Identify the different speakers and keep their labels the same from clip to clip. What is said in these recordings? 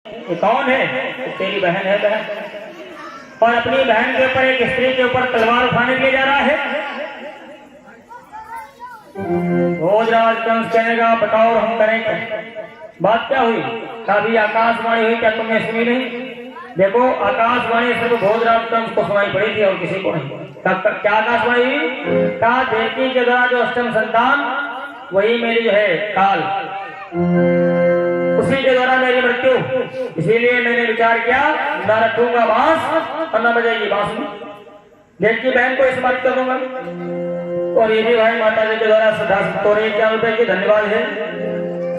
Speaker 1: ये कौन है? तो तेरी बहन है बहन, और अपनी बहन के ऊपर एक स्त्री के ऊपर तलवार उठाने के लिए जा रहा है। भोजराज कंस कहने का बताओ हम करें क्या? बात क्या हुई? कभी आकाशवाणी हुई, क्या तुमने सुनी नहीं? देखो आकाशवाणी सिर्फ भोजराज कंस को सुनाई पड़ी थी और किसी को नहीं। क्या आकाशवाणी हुई? कहा देवकी के द्वारा जो अष्टम संतान, वही मेरी जो है काल, उसी के द्वारा मेरी मृत्यु। इसीलिए मैंने विचार किया न रखूंगा बांस और न बजेगी बांसुरी, देवकी बहन को इस बात कर दूंगा। और ये भी भाई माता जी के द्वारा श्रद्धा 1 रुपए की धन्यवाद है,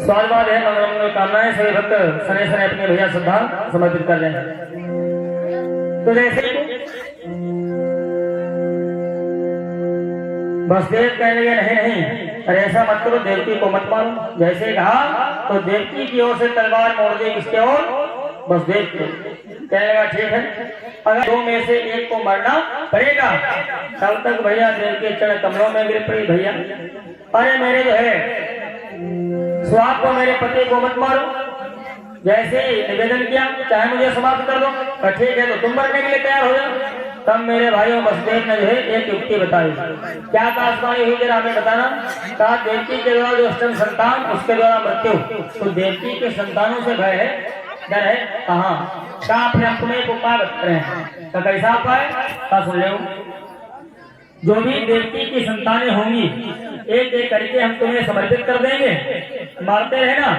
Speaker 1: स्वागत है, मंगल कामनाएं सभी भक्त सने सने अपने भैया श्रद्धा समर्पित कर रहे हैं। तो जैसे वसुदेव कहने लगे नहीं नहीं, अरे ऐसा मत करो, देवकी को मत मारो। जैसे कहा तो देवकी की ओर से तलवार मोड़ दी, किसके ओर? वसुदेव को। कहने लगा ठीक है, अगर दो में से एक को मरना पड़ेगा। तब तक भैया देव के चरण कमलों में गिर पड़ी। भैया अरे मेरे जो है स्वाद को, मेरे पति को मत मारो। जैसे निवेदन किया चाहे मुझे समाप्त कर दो, पर ठीक है तो तुम मरने के लिए तैयार हो जाओ। तब मेरे भाइयों वसुदेव ने जो है एक युक्ति बताई। क्या आकाशवाणी हुई जरा हमें बताना? कहा देवकी के द्वारा जो अष्टम संतान, उसके द्वारा मृत्यु। तो देवकी के संतानों से भय है, डर है कहाँ? कहा फिर हम तुम्हें उपाय बता रहे हैं। तो कैसा उपाय? कहा सुन लो, जो भी देवकी की संतानें होंगी एक एक करके हम तुम्हें समर्पित कर देंगे, मारते रहे ना,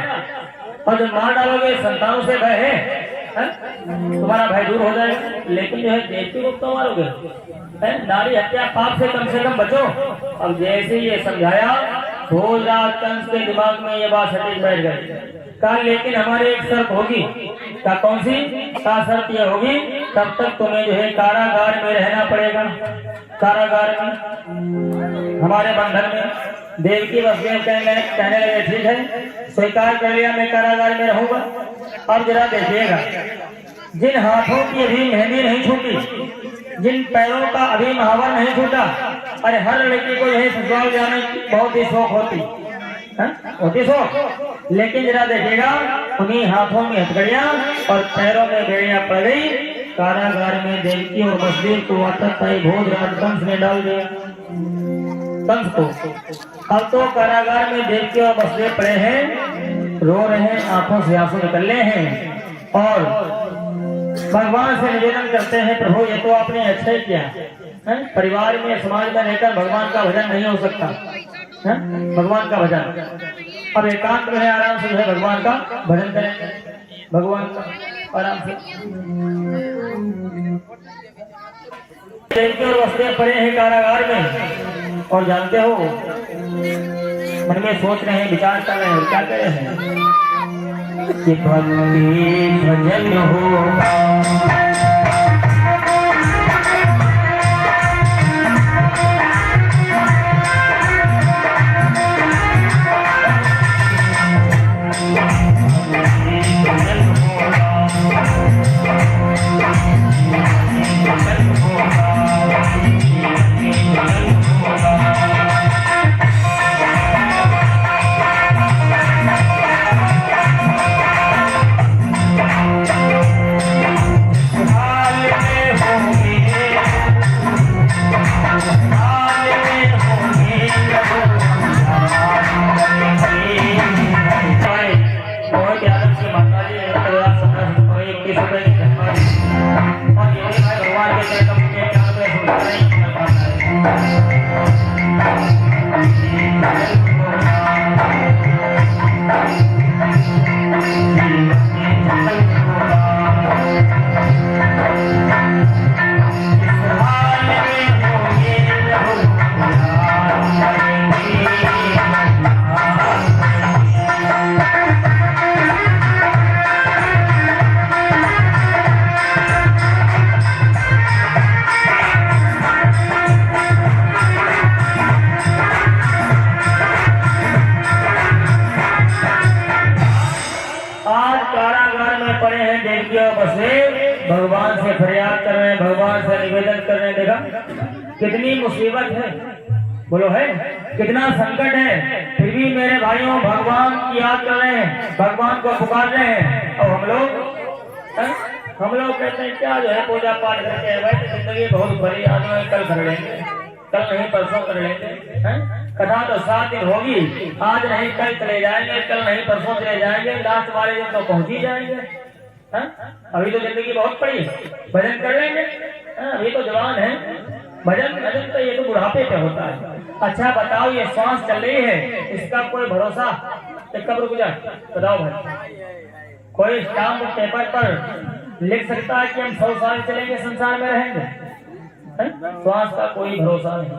Speaker 1: और जब मार डालोगे संतानों से भय है, तुम्हारा भय दूर हो जाएगा। लेकिन जो है देवकी को तो मारोगे, नारी हत्या पाप से कम बचो। अब जैसे ये समझाया, भोजराज कंस के दिमाग में ये बात सटीक बैठ गई। कहा लेकिन हमारी एक शर्त होगी। क्या कौन सी? क्या शर्त ये होगी, तब तक तुम्हें जो है कारागार में रहना पड़ेगा। कारागार में, हमारे बंधन में। देवकी वसुदेव कहने लगे ठीक है, स्वीकार कर लिया, मैं कारागार में रहूंगा। अब जरा देखिएगा, जिन हाथों की अभी मेहंदी नहीं छूटी, जिन पैरों का अभी महावर नहीं छूटा, अरे हर लड़की को यही ससुराल जाने की बहुत ही शौक होती शौक। लेकिन जरा देखिएगा, उन्हीं हाथों में हथकड़ियां और पैरों में बेड़ियां पड़ गई। कारागार में देवकी और वसुदेव को आतताई भोजराज कंस ने डाल दिया, कंस को। अब तो कारागार में देवकी और वसुदेव पड़े हैं, रो रहे हैं, आंखों से आंसू निकल रहे हैं और भगवान से निवेदन करते हैं, प्रभु ये तो आपने अच्छा ही किया है। परिवार में समाज में रहकर भगवान का भजन नहीं हो सकता है? भगवान का भजन अब एकांत में आराम से है, भगवान का भजन करें, भगवान का आराम से। देवकी और वसुदेव पड़े हैं कारागार में, और जानते हो मन में सोच रहे हैं, विचार कर रहे हैं, क्या कर रहे हैं कि भक्ति भजन होगा। भगवान से फरियाद कर रहे हैं, भगवान से निवेदन कर रहे हैं। देखा कितनी मुसीबत है, बोलो है कितना संकट है, फिर भी मेरे भाइयों भगवान की याद कर रहे हैं, भगवान को पुकार रहे हैं। और हम लोग हम लोग कहते हैं क्या जो है पूजा पाठ करके भाई तो जिंदगी बहुत बड़ी, आज में कल कर लेंगे, कल नहीं परसों कर लेंगे, हैं? कथा तो 7 दिन होगी, आज नहीं कल चले जाएंगे, कल नहीं परसों चले जाएंगे, लास्ट वाले दिन तो पहुंच ही जाएंगे, हैं? अभी तो जिंदगी बहुत बड़ी है, भजन कर लेंगे, अभी तो जवान है, भजन भजन तो ये तो बुढ़ापे पे होता है। अच्छा बताओ, ये श्वास चल रही है, इसका कोई भरोसा कब रुक जाए बताओ भाई? कोई स्टाम्प पेपर पर लिख सकता है कि हम 100 साल चलेंगे, संसार में रहेंगे? श्वास का कोई भरोसा नहीं।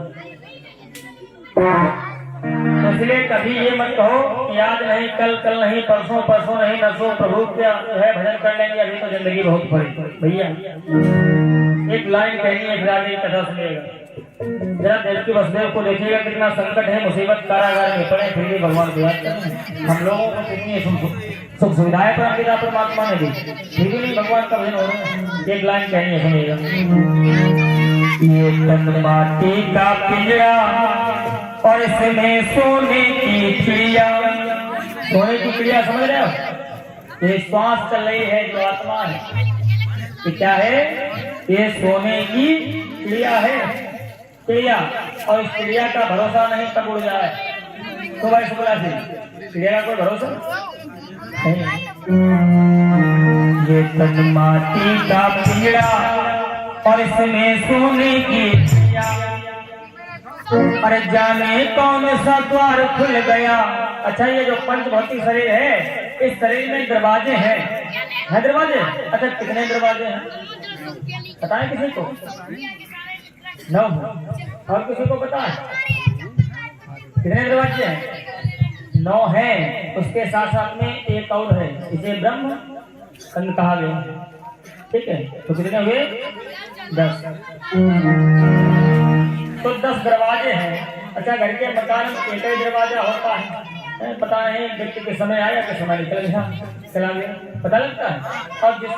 Speaker 1: तो इसलिए कभी ये मत कहो कि आज नहीं कल, कल नहीं परसों, परसों नहीं नरसों, प्रभु क्या है भजन कर लेंगे, अभी तो जिंदगी बहुत बड़ी। भैया एक लाइन कहनी है, फिर आगे कथा सुनिएगा। जरा देवकी वसुदेव को देखिएगा, कितना संकट है, मुसीबत कारागार में पड़े, फिर भी भगवान दया करें। हम लोगों को कितनी सुख सुविधाएं पिता परमात्मा ने दी, फिर भी नहीं भगवान का भजन हो रहा है। एक लाइन कहनी है, सुनिएगा। ये तन माटी का पिंजरा और इसमें सोने की चिड़िया। सोने की चिड़िया समझ रहे हो? ये श्वास चल रही है जो आत्मा है, ये क्या है? ये सोने की चिड़िया है, चिड़िया। और इस चिड़िया का भरोसा नहीं कब उड़ जाए, सुबह सुबह से चिड़िया का कोई भरोसा नहीं। ये तन माटी का पिंजरा और इसमें सोने की चिड़िया, अरे जाने कौन सा द्वार खुल गया। अच्छा, ये जो पंच भौतिक शरीर है, इस शरीर में दरवाजे हैं दरवाजे? अच्छा, कितने दरवाजे हैं पता है किसी को? 9। और किसी को पता है कितने दरवाजे हैं? 9 हैं। उसके साथ साथ में एक और है, इसे ब्रह्म कंद कहा गया, ठीक है? तो कितने हुए? 10। तो 10 दरवाजे हैं। अच्छा, घर के मकान में एक ही दरवाजा होता है, पता नहीं व्यक्ति के समय आया के समय निकल गया, चला गया, पता लगता है। और जिस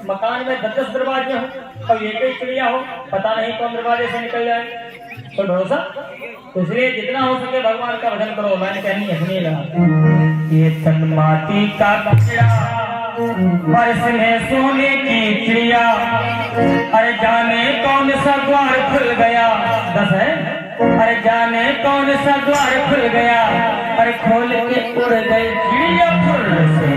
Speaker 1: मकान में 10 दरवाजे हो और एक ही चिड़िया हो, पता नहीं कौन दरवाजे से निकल जाए, तो भरोसा। तो इसलिए जितना हो सके भगवान का भजन करो। मैंने कहनी है, सुनिएगा। ये तन माटी का पिंजरा और इसमें सोने की चिड़िया, अरे जाने कौन सा द्वार खुल गया। 10 है। अरे जाने कौन सा द्वार खुल गया, अरे खोल के उड़ गई चिड़िया फुल से।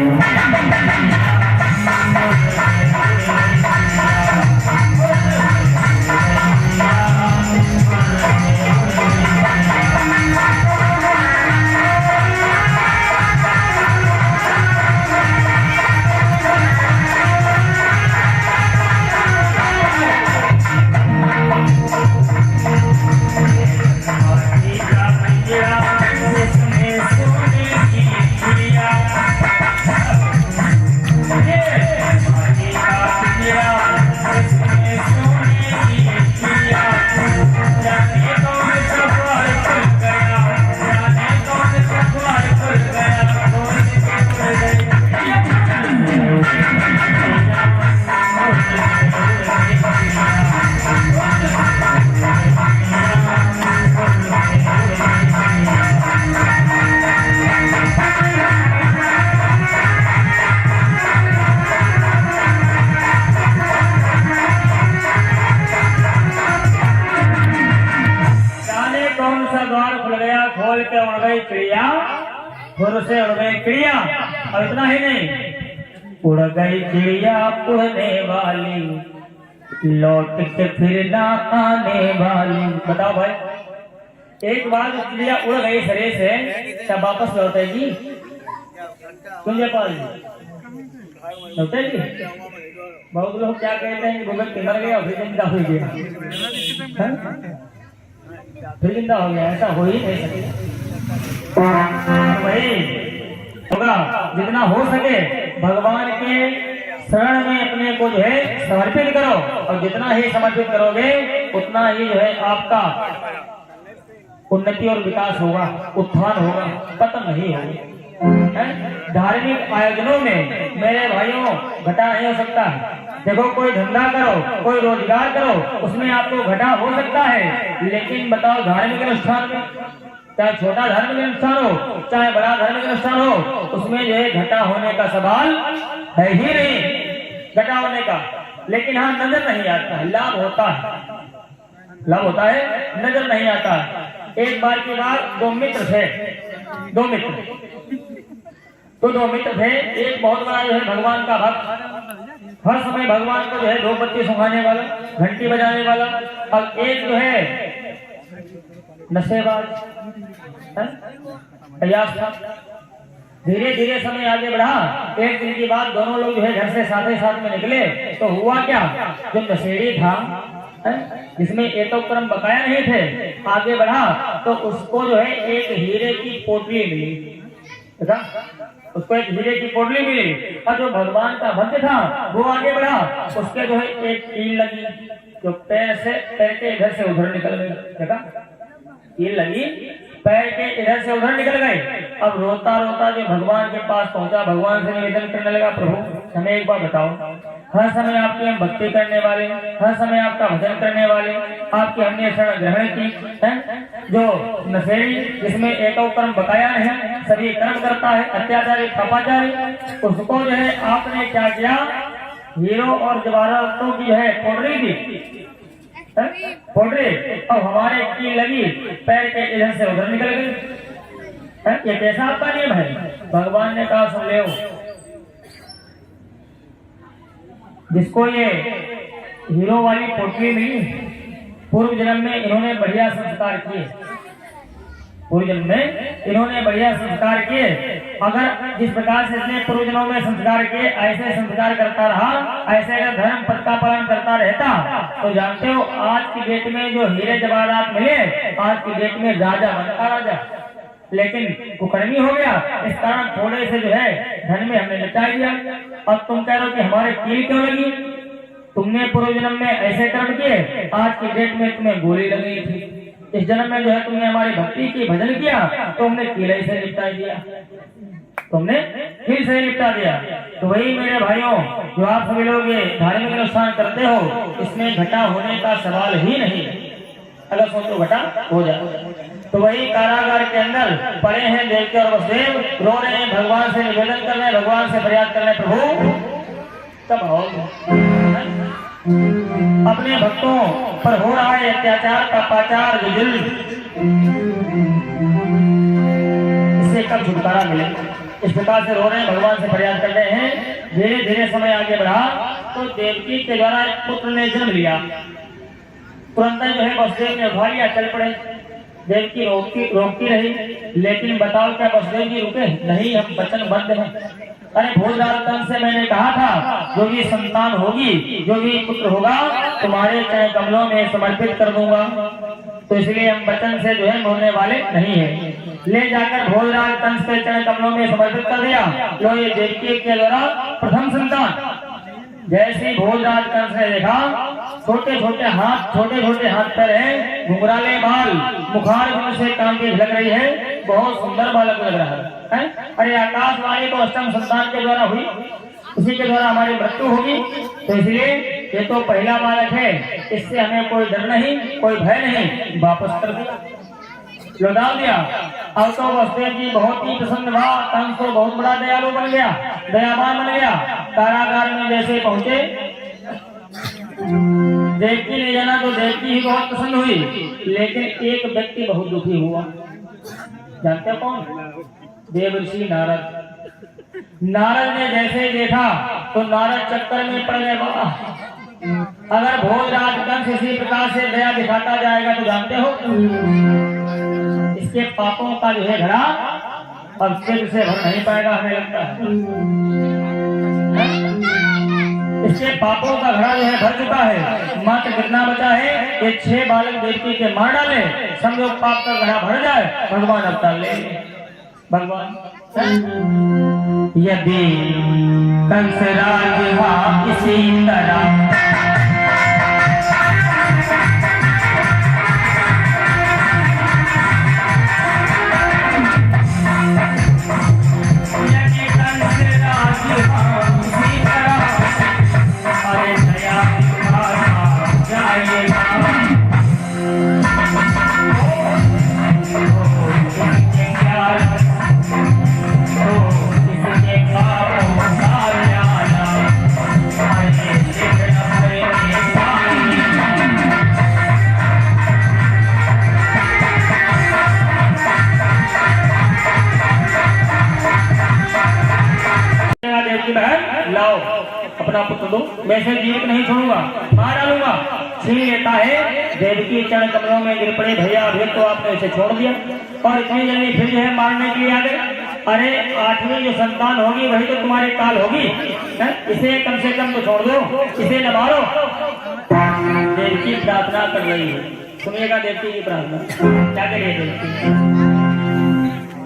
Speaker 1: खोल के उड़ गई चिड़िया, फुर से उड़ गई चिड़िया। और इतना ही नहीं, उड़ गई चिड़िया उड़ने वाली, लौट के फिर ना आने वाली। बताओ भाई, एक बार चिड़िया उड़ गई शरीर से, तब वापस लौटेगी? क्यों जयपाल लौटेगी? बहुत लोग क्या कहते हैं कि भगत किधर गया फिर जिंदा हो गया, फिर जिंदा हो गया। ऐसा हो ही नहीं सकता। वही होगा, जितना हो सके भगवान के शरण में अपने को जो है समर्पित करो, और जितना ही समर्पित करोगे उतना ही जो है आपका उन्नति और विकास होगा, उत्थान होगा, पतन नहीं होगा। धार्मिक आयोजनों में मेरे भाइयों घटा नहीं हो सकता है। देखो, कोई धंधा करो, कोई रोजगार करो, उसमें आपको घटा हो सकता है, लेकिन बताओ धार्मिक अनुष्ठान में, चाहे छोटा धार्मिक अनुष्ठान हो चाहे बड़ा धार्मिक अनुष्ठान हो, उसमें जो है घटा होने का सवाल है ही नहीं। घटा होने का, लेकिन हाँ नजर नहीं आता है, लाभ होता है, लाभ होता है, नजर नहीं आता है। एक बार की बात, दो मित्र थे, दो मित्र, तो दो मित्र थे। एक बहुत बड़ा जो है भगवान का भक्त, हर समय भगवान को जो है धूप बत्ती सुखाने वाला, घंटी बजाने वाला, और एक जो है नशेबाज अय्याश था। धीरे धीरे समय आगे बढ़ा। एक दिन की बात, दोनों लोग जो है घर से साथ ही साथ में निकले, तो हुआ क्या, जो नशेड़ी था जिसमें एतोक्रम बकाया नहीं थे, आगे बढ़ा तो उसको जो है एक हीरे की पोटली मिली, उसको एक हीरे की पोटली मिली। और जो भगवान का भक्त था वो आगे बढ़ा, उसके जो है एक कील लगी, जो पैर के इधर से उधर निकल गई, देखा कील लगी, पैर के इधर से उधर निकल गए। अब रोता रोता जो भगवान के पास पहुंचा, भगवान से निवेदन करने लगा, प्रभु हमें एक बार बताओ, हर समय आपकी हम भक्ति करने वाले, हर समय आपका भजन करने वाले, आपकी हमने शरण ग्रहण की है, जो नशेड़ी जिसमें एको कर्म बकाया नहीं, सभी कर्म करता है, अत्याचारी पापाचारी, उसको जो है आपने क्या किया, हीरो और जवाहरातों की जो है पोटली दी, पोटली, और हमारे की लगी, पैर के इधर से उधर निकल गई। ये कैसा आपका नियम है? भगवान ने कहा सुन ले, जिसको ये हीरो वाली पोटली मिली, पूर्व जन्म में इन्होंने बढ़िया संस्कार किए, पूर्व जन्म में इन्होंने बढ़िया संस्कार किए। अगर जिस प्रकार से इसने पूर्व जन्मों में संस्कार किए, ऐसे संस्कार करता रहा, ऐसे अगर धर्म पद का पालन करता रहता, तो जानते हो आज की डेट में जो हीरे जवाहरात मिले, आज की डेट में राजा बनता राजा, लेकिन कुकर्मी हो गया। इस कारण थोड़े से जो है धन में हमने निपटा दिया। अब तुम कह रहे हो कि हमारे कील क्यों लगी? तुमने पूर्व जन्म में ऐसे कर्म किए, आज की डेट में तुम्हें गोली लगी थी। इस जन्म में जो है तुमने हमारी भक्ति की भजन किया, तो हमने कील से निपटा दिया, तुमने कील से निपटा दिया। तो वही मेरे भाइयों, जो आप सभी लोग ये धार्मिक अनुष्ठान करते हो, इसमें घटा होने का सवाल ही नहीं। अगर सोचो घटा हो जाए, तो वही कारागार के अंदर पड़े हैं देवकी और वसुदेव, रो रहे हैं, भगवान से निवेदन कर रहे हैं, भगवान से फरियाद कर रहे हैं, प्रभु तब हो अपने भक्तों पर हो रहा है अत्याचार, पापाचार, जुल्म, इससे कब छुटकारा मिले? इस प्रकार से रो रहे हैं, भगवान से फरियाद कर रहे हैं। धीरे धीरे समय आगे बढ़ा, तो देवकी के द्वारा एक पुत्र ने जन्म लिया। तुरंत जो है वसुदेव ने उठा लिया, चल पड़े। देवकी रोकती रही, लेकिन बताओ क्या वसुदेव जी रुके? नहीं, हम वचनबद्ध हैं। अरे भोजराज से मैंने कहा था, जो भी संतान होगी, जो भी पुत्र होगा, तुम्हारे चरण कमलों में समर्पित कर दूंगा। तो इसलिए हम वचन से जो है मोड़ने वाले नहीं है। ले जाकर भोजराज कंस के चरण कमलों में समर्पित कर दिया। लो ये देवकी के द्वारा प्रथम संतान। जैसे भोजराज कंस ने देखा, छोटे छोटे हाथ पैर हैं, घुंघराले बाल, मुखार से कांति झलक रही है, बहुत सुंदर बालक लग रहा है। अरे आकाशवाणी तो अष्टम संतान के द्वारा हुई, उसी के द्वारा हमारी मृत्यु होगी, तो इसलिए ये तो पहला बालक है, इससे हमें कोई डर नहीं, कोई भय नहीं, वापस कर दिया, लौटा दिया। अब तो वसुदेव जी बहुत ही प्रसन्न हुआ, कंस तो बहुत बड़ा दयालु बन गया, दयावान बन गया। कारागार में जैसे पहुंचे, देवकी ने जाना तो देवकी ही बहुत प्रसन्न हुई, लेकिन एक व्यक्ति बहुत दुखी हुआ। जानते हो कौन? देवर्षि नारद। नारद ने जैसे देखा तो नारद चक्कर में पड़ गए। अगर भोजराज कंस इसी प्रकार से दया दिखाता जाएगा तो जानते हो इसके पापों का जो है घड़ा अब सिर से भर नहीं पाएगा, हमें लगता है। इसके पापों का घड़ा जो है भर चुका है। मात्र कितना बचा है? ये 6 बालक देवकी के मार डाले, समझो पाप का घड़ा भर जाए, भगवान अवतार ले। भगवान यदि कंस राज इसी तरह देव की बहन लाओ अपना पुत्र दो, मैं इसे जीवित नहीं छोड़ूंगा, मार डालूंगा। छीन लेता है, देवकी चरण कमलों में गिर पड़े। भैया अभी तो आपने इसे छोड़ दिया और इतनी जल्दी फिर जो है मारने के लिए आ गए। अरे 8वीं जो संतान होगी वही तो तुम्हारी काल होगी, इसे कम से कम तो छोड़ दो, इसे न मारो। देवकी प्रार्थना कर रही है, सुनिएगा देवकी की प्रार्थना क्या करिए देवकी।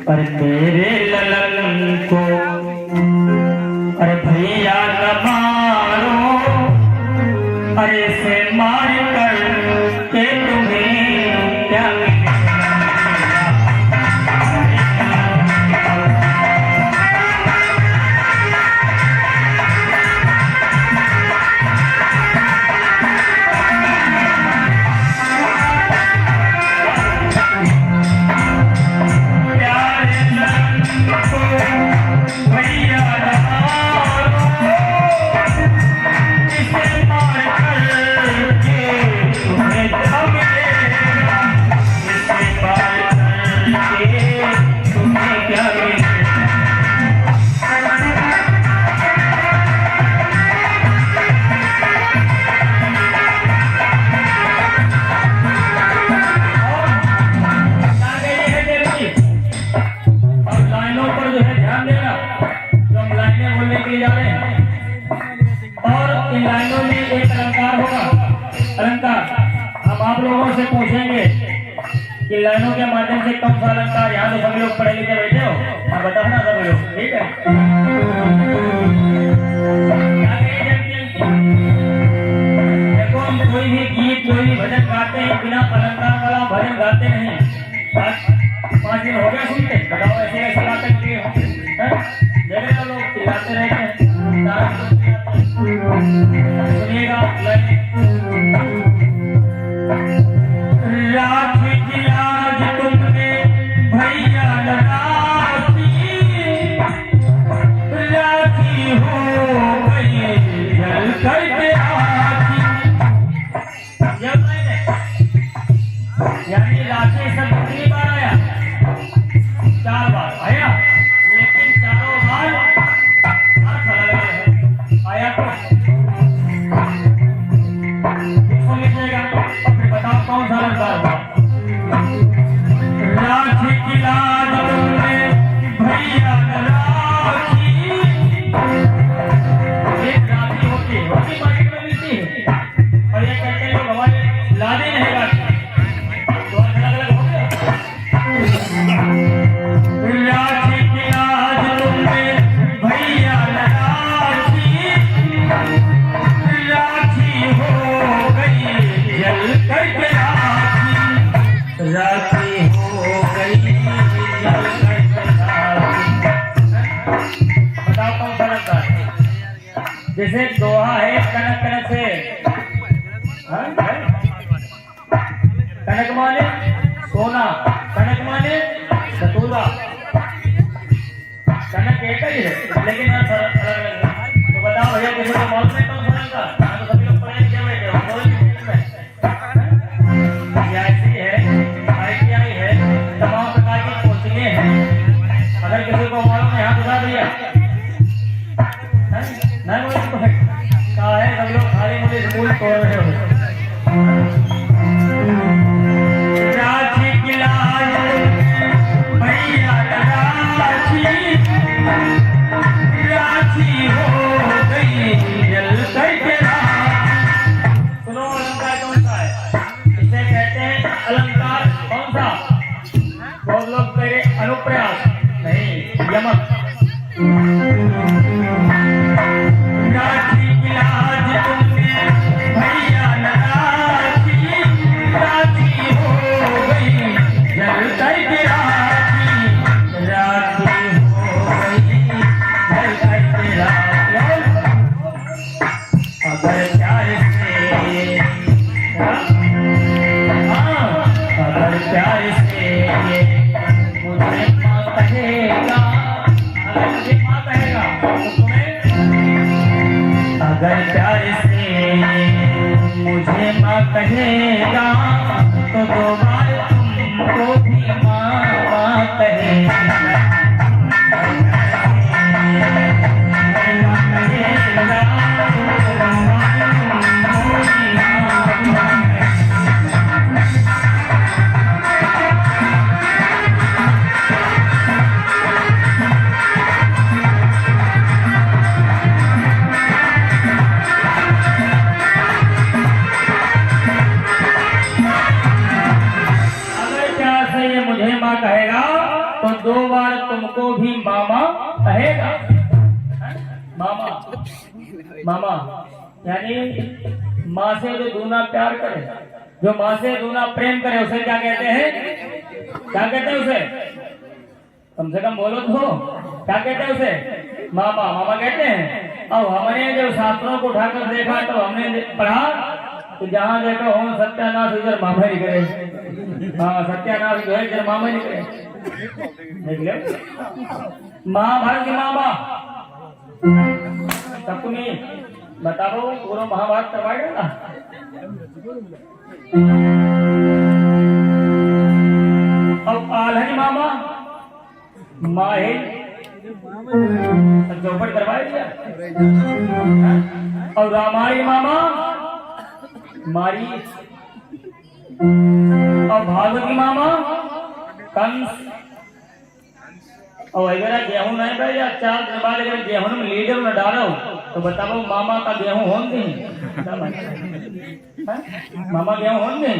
Speaker 1: पर मेरे ललन को अरे भैया न मारो, अरे से मार कर के तुम्हें क्या लाइनों के माध्यम से कौन सा अलंकार, यहाँ तो सभी लोग पढ़े लिखे बैठे हो, आप बताओ ना सभी लोग, ठीक है। देखो हम कोई भी गीत कोई भी भजन गाते हैं बिना अलंकार वाला भजन गाते नहीं। 5 दिन हो गया सुनते, बताओ ऐसे ऐसे गाते देखे लोग चिल्लाते रहते हैं। सुनिएगा राखी की लाज तुमने भैया राखी, राखी हो गई जल करके आखी। जब मैंने यानी राखी सब कितनी बार आया, 4 बार आया, लेकिन चारों बार हाथ लगा आया तो लिखेगा। बताओ कौन सा अलंकार? राखी की लाज तुमने भैया राखी, एक राखी होती है मार्केट में मिलती है और ये कहते हैं लोग हमारे लादे नहीं राखी, तो अलग अलग हो गया। राखी की लाज तुमने भैया राखी, राखी हो गई जल करके राखी हो गई जल करके राखी। बताओ कौन सा लगता है? जैसे दोहा है कनक कनक से, कनक माने सोना, कनक माने सतूरा, कनक एक ही है लेकिन अलग अलग। तो बताओ भैया किसी को मालूम है कौन सा लगता? तो सभी लोग पढ़े लिखे बैठे हो, तमाम प्रकार की कोचिंगें हैं, अगर किसी को मालूम है हाथ उठा दिया नहीं बोले तो कहा है सब लोग खाली मुझे स्कूल तोड़ रहे हो। राखी की लाज भैया राखी, राखी हो गई जल करके राखी। सुनो अलंकार कौन सा है? इसे कहते हैं अलंकार कौन सा? बहुत लोग तेरे अनुप्रयास नहीं, यमक। राखी की लाज तुमने भैया राखी, राखी हो गई जल करके राखी, राखी हो गई जल करके राखी। अगर प्यार से, अगर प्यार से मुझे माँ कहेगा, अगर मुझे माँ कहेगा तो तुम्हें, अगर प्यार से मुझे माँ कहेगा तो 2 बार तुमको भी माँ माँ कहेगा। मामा यानी माँ से जो दूना प्यार करे, जो माँ से दूना प्रेम करे, उसे क्या कहते हैं? क्या कहते हैं उसे? कम से कम बोलो तो, क्या कहते हैं उसे? मामा। मामा कहते हैं। अब हमने जब शास्त्रों को उठाकर देखा तो हमने पढ़ा तो जहाँ देखो हो सत्यानाश इधर मामा ही करे। हाँ, सत्यानाश जो है इधर मामा ही करे। देख लो महाभारत की मामा सब तुम्हें बताओ, पूरा महाभारत करवाएगा। अब आलहनी मामा माहे चौपट करवाए दिया। और रामायण मामा मारी। और भागवती मामा कंस। और वगैरह गेहूं नहीं भाई, 4 दिन बाद अगर गेहूं में लीडर न डालो तो बताओ मामा का गेहूं होंगे? मामा गेहूं होंगे?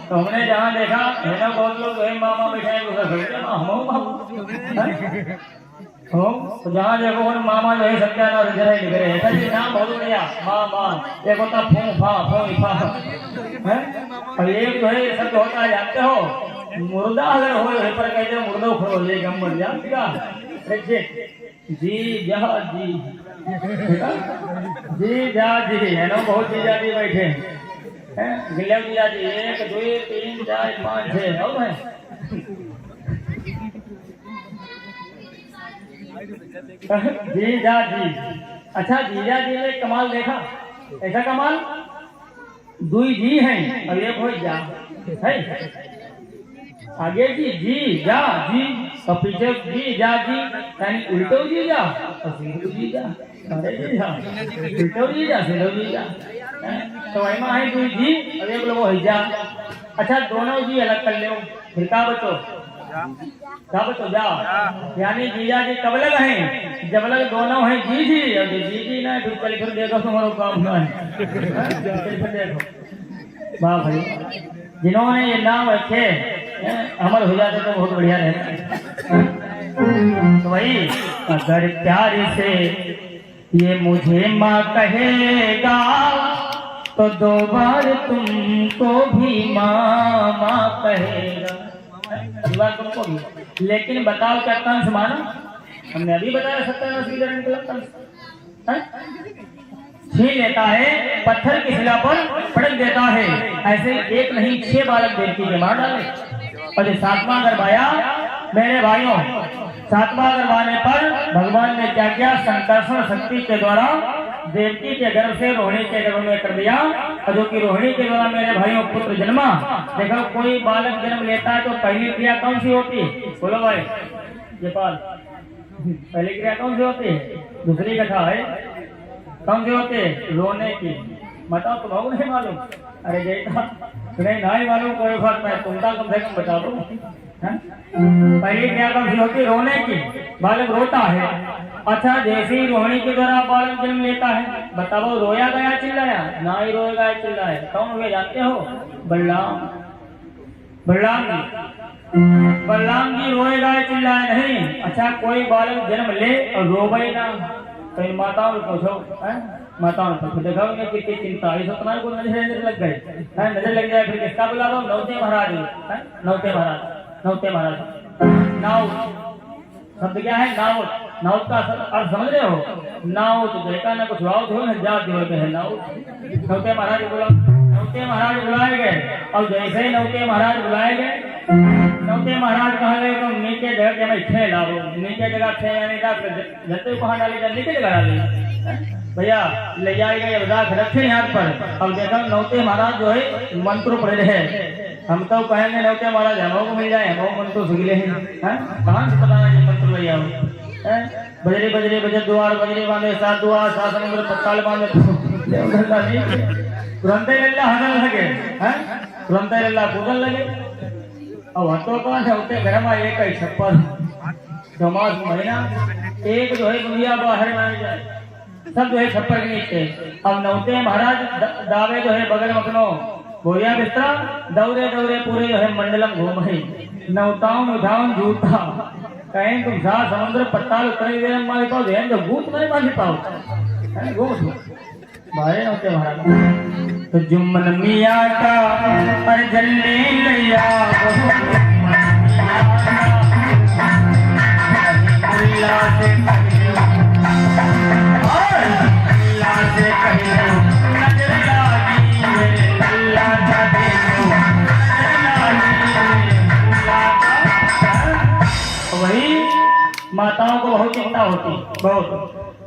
Speaker 1: तो हमने जहाँ देखा है ना, बहुत लोग वही मामा बैठे हो, तो जहाँ देखो मामा जो है सत्यानाश लिख रहे हैं। ऐसा नाम बहुत बढ़िया मामा। एक होता फू फा फू फा है, और एक जो है सब होता है जानते हो, मुर्दा अगर हो पर कहते हैं मुर्दा उखड़ हो जाएगा मर जाएगा। जी जा जी जी जा जी है ना, बहुत जीजा जी बैठे हैं। गिलव जीजा जी 1 2 3 4 5 6 और है। जीजा जी। अच्छा, जीजा जी ने कमाल देखा। ऐसा कमाल 2 जी हैं और एक हो जा है। आगे जी जा जी और पीछे जी जा जी, यानी उल्टो जी जा और सीधो जी जा। अरे जी जा उल्टो जी जा सीधो जी जा, तो वही में है 2 जी और एक लोग हो जा। अच्छा, दोनों जी अलग कर लो फिर का बचो? क्या बचो? जा। यानी जीजा जी कब लग हैं? जब लग दोनों हैं जी जी, और जी जी ना फिर चल फिर देखो तुम्हारा काम ना है। फिर देखो वाह भाई, जिन्होंने ये नाम रखे अमर हो जाते तो बहुत बढ़िया रहता। तो वही, अगर प्यार से ये मुझे माँ कहेगा तो 2 बार तुमको भी मामा कहेगा। तुमको भी, लेकिन बताओ क्या कंस माना? हमने अभी बताया सत्यानाश छीन लेता है, पत्थर की शिला पर पटक देता है। ऐसे एक नहीं 6 बालक देवकी के मार डाले। और 7वां गर्भ आया मेरे भाइयों। 7वां गर्भ आने पर भगवान ने क्या किया? संकर्षण शक्ति के द्वारा देवकी के गर्भ से रोहिणी के गर्भ में कर दिया। और जो कि रोहिणी के द्वारा मेरे भाइयों पुत्र जन्मा। देखो, कोई बालक जन्म लेता है तो पहली क्रिया कौन सी होती है? बोलो भाई जयपाल, पहली क्रिया कौन सी होती है? दूसरी कथा है कौन सी होती है? रोने की। बताओ, तुम्हारा नहीं मालूम? अरे जयता नहीं मालूम, कोई बात नहीं, तुमका कम से कम बता दो। पहली क्रिया कौन सी होती? रोने की। बालक रोता है। अच्छा, जैसे ही रोहिणी के द्वारा बालक जन्म लेता है, बताओ रोया गया चिल्लाया? ना ही रोया गया चिल्लाया। कौन हुए जानते हो? बलराम। बलराम जी, बलराम जी रोए गए चिल्लाए नहीं। अच्छा, कोई बालक जन्म ले और रोवे ना, तो इन माताओं को पूछो, माताओं को देखो कितनी चिंता। ये सत्यनारायण को नजर लग गए, नजर लग जाए फिर किसका बुला दो? नौते महाराज। नौते महाराज, नौते महाराज। नाव शब्द क्या है? नाउत। नाउत का अर्थ समझ रहे हो? नाउत देखा ना कुछ राउत हो ना जात जो है नाउत। नौते महाराज बोला, नौते महाराज बुलाए गए। और जैसे ही नौते महाराज बुलाए गए, नौते महाराज कहा गए तो नीचे जगह के मैं 6 डालो। नीचे जगह 6 यानी जते कहाँ डालेगा? नीचे जगह डालेगा भैया, ले जाएगा बता रखे हाथ पर। अब देखा नौते महाराज जो है मंत्र पढ़ रहे हैं। हम तो कहेंगे नौते महाराज हमों को मिल जाए, हम मंत्र सीख ले हैं। कहाँ से पता नहीं मंत्र भैया? बजरे बजरे बजर द्वार बजरे बांधे 7 द्वार 7 समुद्र पत्ताल बांधे। तुरंत लल्ला हंसने लगे, तुरंत लल्ला कूदने लगे। अब हटो कौन है? होते घर में एक ही छप्पर 2 मास महीना एक जो है दुनिया बाहर में जाए, सब जो है छप्पर के नीचे। अब नौते महाराज दावे जो है बगल में अपनो बोरिया बिस्तरा दौरे दौरे पूरे जो है मंडलम घूमे। नौताओं उठाओं जूता कहीं तुम सा समुद्र पट्टाल उतरे मारे पाओ ध्यान जो भूत नहीं मार पाओ। बारे होते महाराज तो जुम्मन मिया का पर जल्दी लिया अल्लाह से नजर लागी अल्लाह का देखो वही माताओं को बहुत चिंता होती बहुत।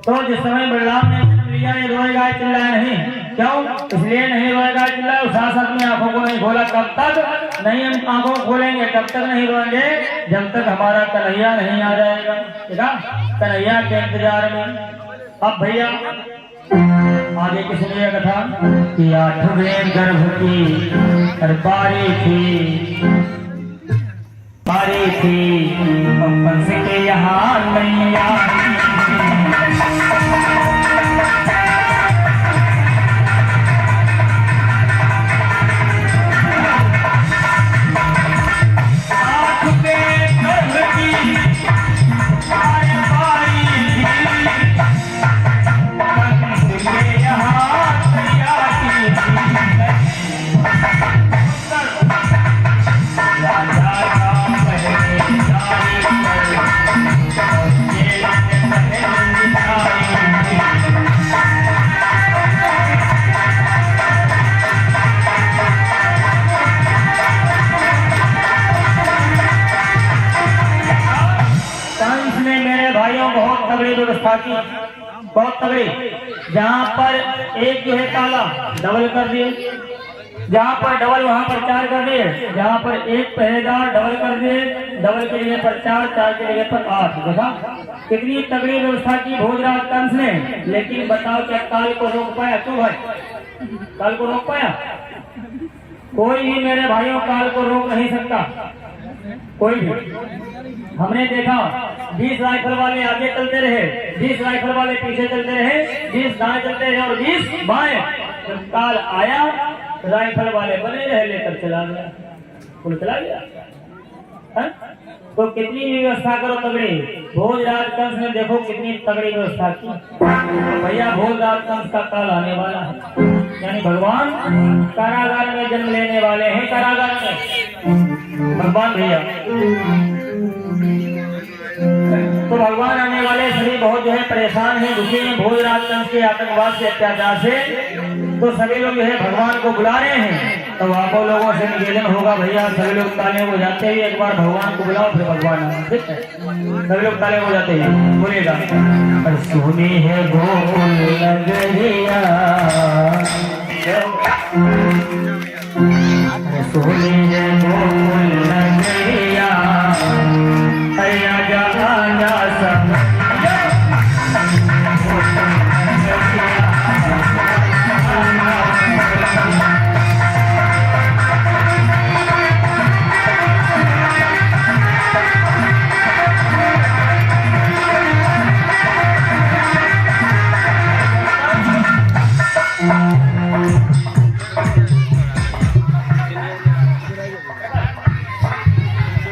Speaker 1: तो जिस समय बलराम ने लिया ये रोएगा चिल्लाया नहीं, क्यों? इसलिए नहीं रोएगा चिल्लाया, साथ साथ में आंखों को नहीं खोला। कब तक नहीं हम आंखों को खोलेंगे, कब तक नहीं रोएंगे? जब तक हमारा कन्हैया नहीं आ जाएगा। ठीक है, कन्हैया के इंतजार में। अब भैया आगे की सुनिए कथा कि 8वें गर्भ की बारी थी कंस के यहाँ मैया व्यवस्था की बहुत तगड़ी। जहाँ पर एक जो है ताला डबल कर दिए, जहाँ पर डबल वहाँ पर 4 कर दिए, जहाँ पर एक पहरेदार डबल कर दिए, डबल के जगह पर 4, 4 के जगह पर 8। देखा कितनी तगड़ी व्यवस्था की भोजराज कंस ने। लेकिन बताओ क्या काल को रोक पाया? क्यों भाई काल को रोक पाया? कोई भी मेरे भाइयों काल को रोक नहीं सकता, कोई भी। हमने देखा 20 राइफल वाले आगे चलते रहे, 20 राइफल वाले पीछे चलते रहे, 20 दाएं चलते रहे और 20 बाएं। जब काल आया राइफल वाले बने रहे, लेकर चला गया, पुल चला गया। है? तो कितनी व्यवस्था करो तगड़ी। भोजराज कंस ने देखो कितनी तगड़ी व्यवस्था की। भैया भोजराज कंस का काल आने वाला है, यानी भगवान कारागार में जन्म लेने वाले हैं। कारागार में भगवान भैया तो भगवान आने वाले सभी बहुत जो है परेशान हैं, दुखी हैं भोजराज कंस के आतंकवाद से, अत्याचार से। तो सभी लोग जो है भगवान को बुला रहे हैं। तो आप लोगों से निवेदन होगा भैया सभी लोग तालियों को जाते ही एक बार भगवान को बुलाओ, फिर भगवान आए। ठीक है, सभी लोग तालियों को जाते हैं, बोलेगा सोने है गोकुल नगरिया, सोने है गोकुल नगरिया, आजा आजा सब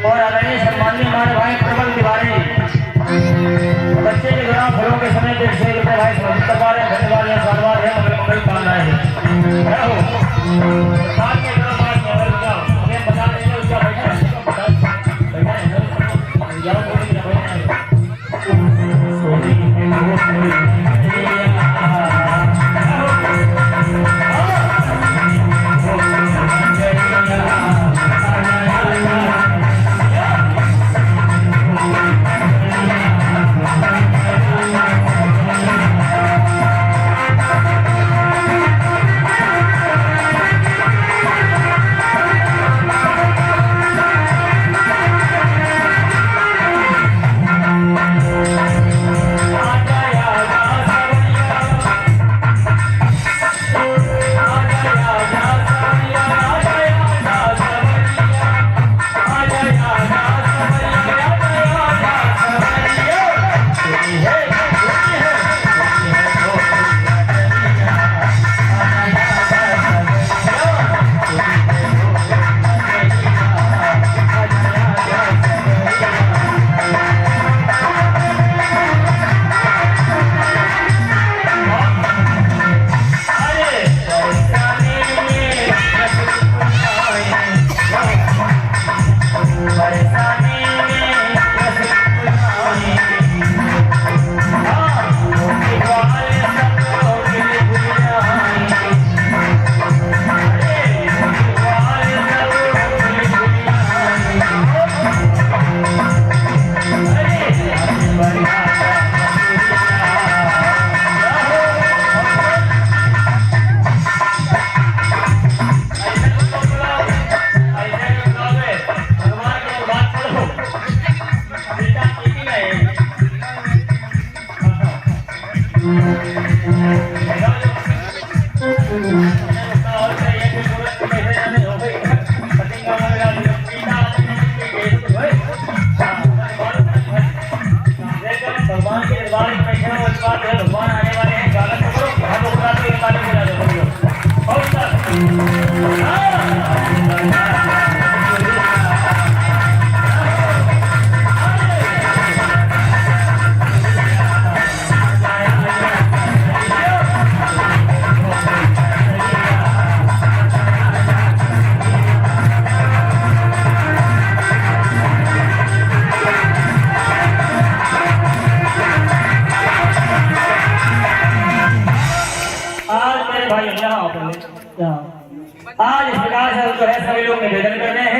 Speaker 1: और आदरणीय सम्माननीय हमारे भाई प्रबल तिवारी बच्चे के दौरान फलों के समय पे 6 रुपये भाई समझ कर पा रहे हैं। धन्यवाद है, स्वागत है, मगर मंगल कामना है। साथ में जरा बात हमें बता देंगे उसका बैठा है भगवान के दरबार में बैठे हो इस बात है भगवान आने वाले हैं गाना तो करो हम लोग रात को गाने बजा दो और आज इस प्रकार से सभी लोग निवेदन कर रहे हैं।